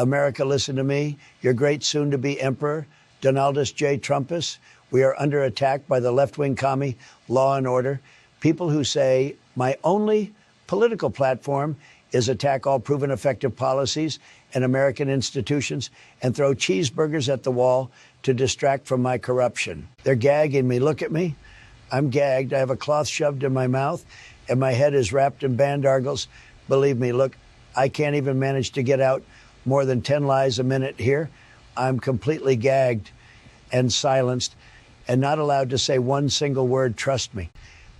America, listen to me. Your great soon-to-be emperor, Donaldus J. Trumpus. We are under attack by the left-wing commie, law and order. People who say, my only political platform is attack all proven effective policies and American institutions and throw cheeseburgers at the wall to distract from my corruption. They're gagging me. Look at me. I'm gagged. I have a cloth shoved in my mouth and my head is wrapped in bandargles. Believe me, look, I can't even manage to get out more than 10 lies a minute here. I'm completely gagged and silenced and not allowed to say one single word, trust me.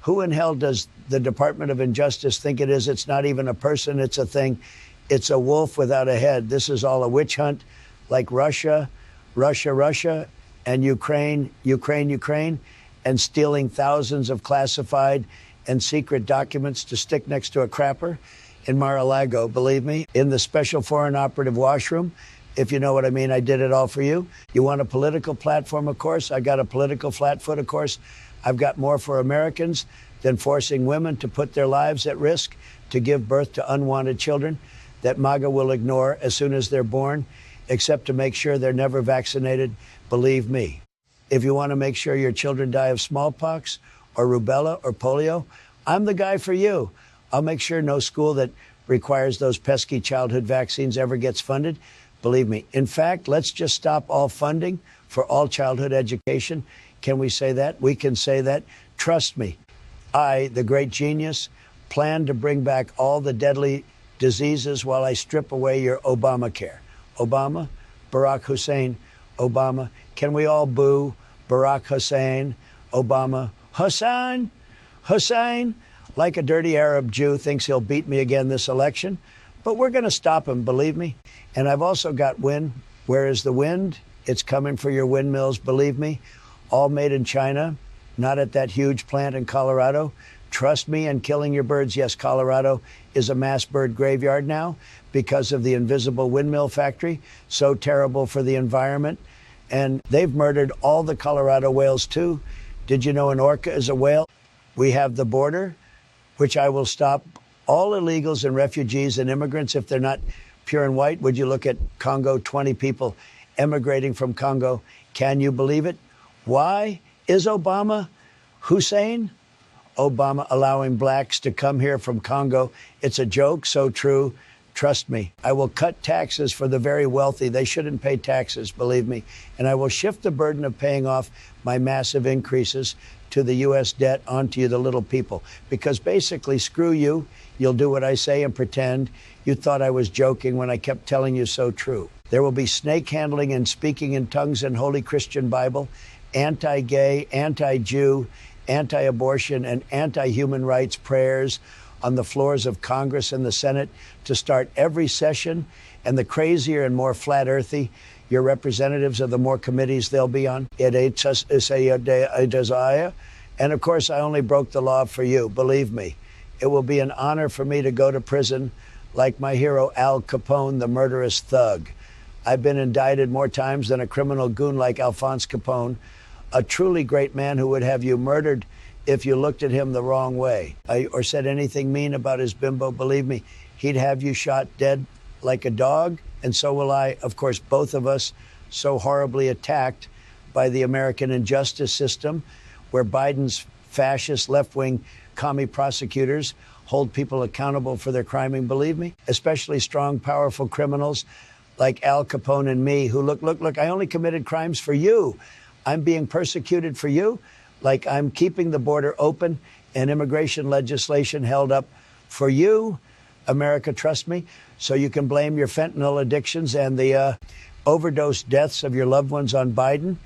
Who in hell does the Department of Injustice think it is? It's not even a person, it's a thing. It's a wolf without a head. This is all a witch hunt, like Russia, and Ukraine, and stealing thousands of classified and secret documents to stick next to a crapper in Mar-a-Lago, believe me, in the special foreign operative washroom. If you know what I mean, I did it all for you. You want a political platform, of course. I got a political flat foot, of course. I've got more for Americans than forcing women to put their lives at risk to give birth to unwanted children that MAGA will ignore as soon as they're born, except to make sure they're never vaccinated. Believe me. If you want to make sure your children die of smallpox or rubella or polio, I'm the guy for you. I'll make sure no school that requires those pesky childhood vaccines ever gets funded. Believe me. In fact, let's just stop all funding for all childhood education. Can we say that? We can say that. Trust me. I, the great genius, plan to bring back all the deadly diseases while I strip away your Obamacare. Obama, Barack Hussein, Obama. Can we all boo Barack Hussein, Obama? Hussein, like a dirty Arab Jew, thinks he'll beat me again this election. But we're going to stop him, believe me. And I've also got wind. Where is the wind? It's coming for your windmills, believe me. All made in China, not at that huge plant in Colorado. Trust me, and killing your birds. Yes, Colorado is a mass bird graveyard now because of the invisible windmill factory. So terrible for the environment. And they've murdered all the Colorado whales, too. Did you know an orca is a whale? We have the border, which I will stop all illegals and refugees and immigrants if they're not pure and white. Would you look at Congo, 20 people emigrating from Congo? Can you believe it? Why is Obama Hussein? Obama allowing blacks to come here from Congo. It's a joke, so true. Trust me. I will cut taxes for the very wealthy. They shouldn't pay taxes, believe me. And I will shift the burden of paying off my massive increases to the U.S. debt onto you, the little people. Because basically, screw you. You'll do what I say and pretend you thought I was joking when I kept telling you so true. There will be snake handling and speaking in tongues in Holy Christian Bible, anti-gay, anti-Jew, anti-abortion, and anti-human rights prayers on the floors of Congress and the Senate to start every session. And the crazier and more flat earthy your representatives of the more committees they'll be on. And of course, I only broke the law for you. Believe me, it will be an honor for me to go to prison like my hero Al Capone, the murderous thug. I've been indicted more times than a criminal goon like Alphonse Capone, a truly great man who would have you murdered if you looked at him the wrong way or said anything mean about his bimbo. Believe me, he'd have you shot dead like a dog, and so will I. Of course, both of us so horribly attacked by the American injustice system, where Biden's fascist left-wing commie prosecutors hold people accountable for their criming, believe me, especially strong, powerful criminals like Al Capone and me who look, I only committed crimes for you. I'm being persecuted for you, like I'm keeping the border open and immigration legislation held up for you, America, trust me, so you can blame your fentanyl addictions and the overdose deaths of your loved ones on Biden.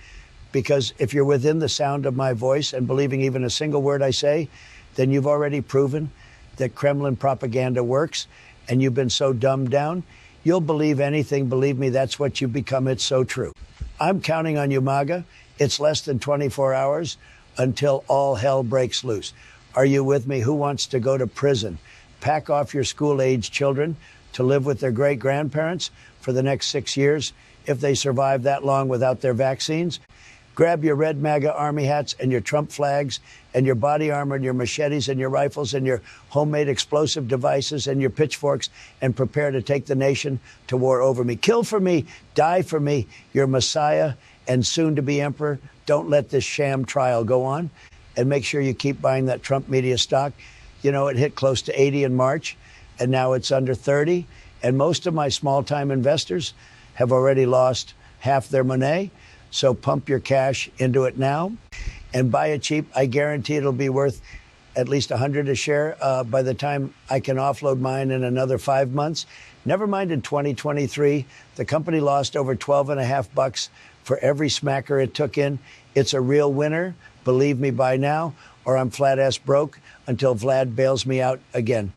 Because if you're within the sound of my voice and believing even a single word I say, then you've already proven that Kremlin propaganda works and you've been so dumbed down, you'll believe anything. Believe me, that's what you become. It's so true. I'm counting on you, MAGA. It's less than 24 hours until all hell breaks loose. Are you with me? Who wants to go to prison? Pack off your school-age children to live with their great-grandparents for the next 6 years if they survive that long without their vaccines. Grab your red MAGA army hats and your Trump flags and your body armor and your machetes and your rifles and your homemade explosive devices and your pitchforks and prepare to take the nation to war over me. Kill for me, die for me, your Messiah and soon-to-be emperor. Don't let this sham trial go on, and make sure you keep buying that Trump media stock. You know, it hit close to 80 in March, and now it's under 30, and most of my small-time investors have already lost half their money. So pump your cash into it now and buy it cheap. I guarantee it'll be worth at least $100 a share by the time I can offload mine in another 5 months. Never mind in 2023, the company lost over $12.50 for every smacker it took in. It's a real winner. Believe me by now, or I'm flat-ass broke until Vlad bails me out again.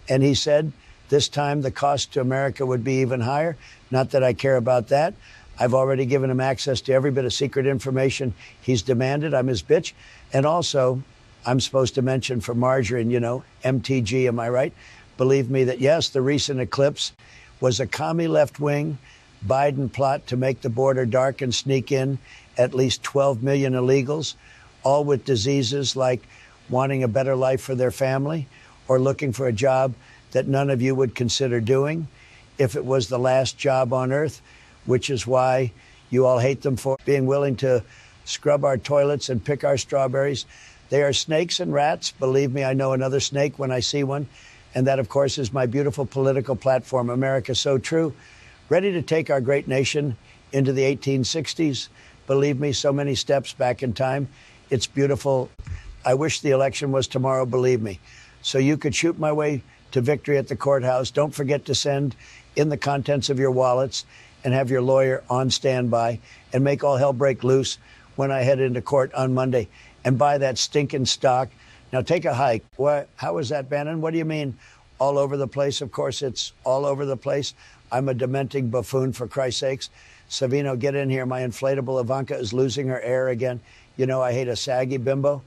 And he said this time the cost to America would be even higher. Not that I care about that. I've already given him access to every bit of secret information he's demanded. I'm his bitch. And also, I'm supposed to mention for margarine, you know, MTG, am I right? Believe me that, yes, the recent eclipse was a commie left-wing Biden plot to make the border dark and sneak in at least 12 million illegals, all with diseases like wanting a better life for their family or looking for a job that none of you would consider doing if it was the last job on earth, which is why you all hate them for being willing to scrub our toilets and pick our strawberries. They are snakes and rats. Believe me, I know another snake when I see one. And that, of course, is my beautiful political platform, America So True, ready to take our great nation into the 1860s. Believe me, so many steps back in time. It's beautiful. I wish the election was tomorrow, believe me. So you could shoot my way to victory at the courthouse. Don't forget to send in the contents of your wallets and have your lawyer on standby and make all hell break loose when I head into court on Monday and buy that stinking stock. Now take a hike. What? How is that, Bannon? What do you mean all over the place? Of course, it's all over the place. I'm a dementing buffoon, for Christ's sakes. Savino, get in here. My inflatable Ivanka is losing her air again. You know, I hate a saggy bimbo.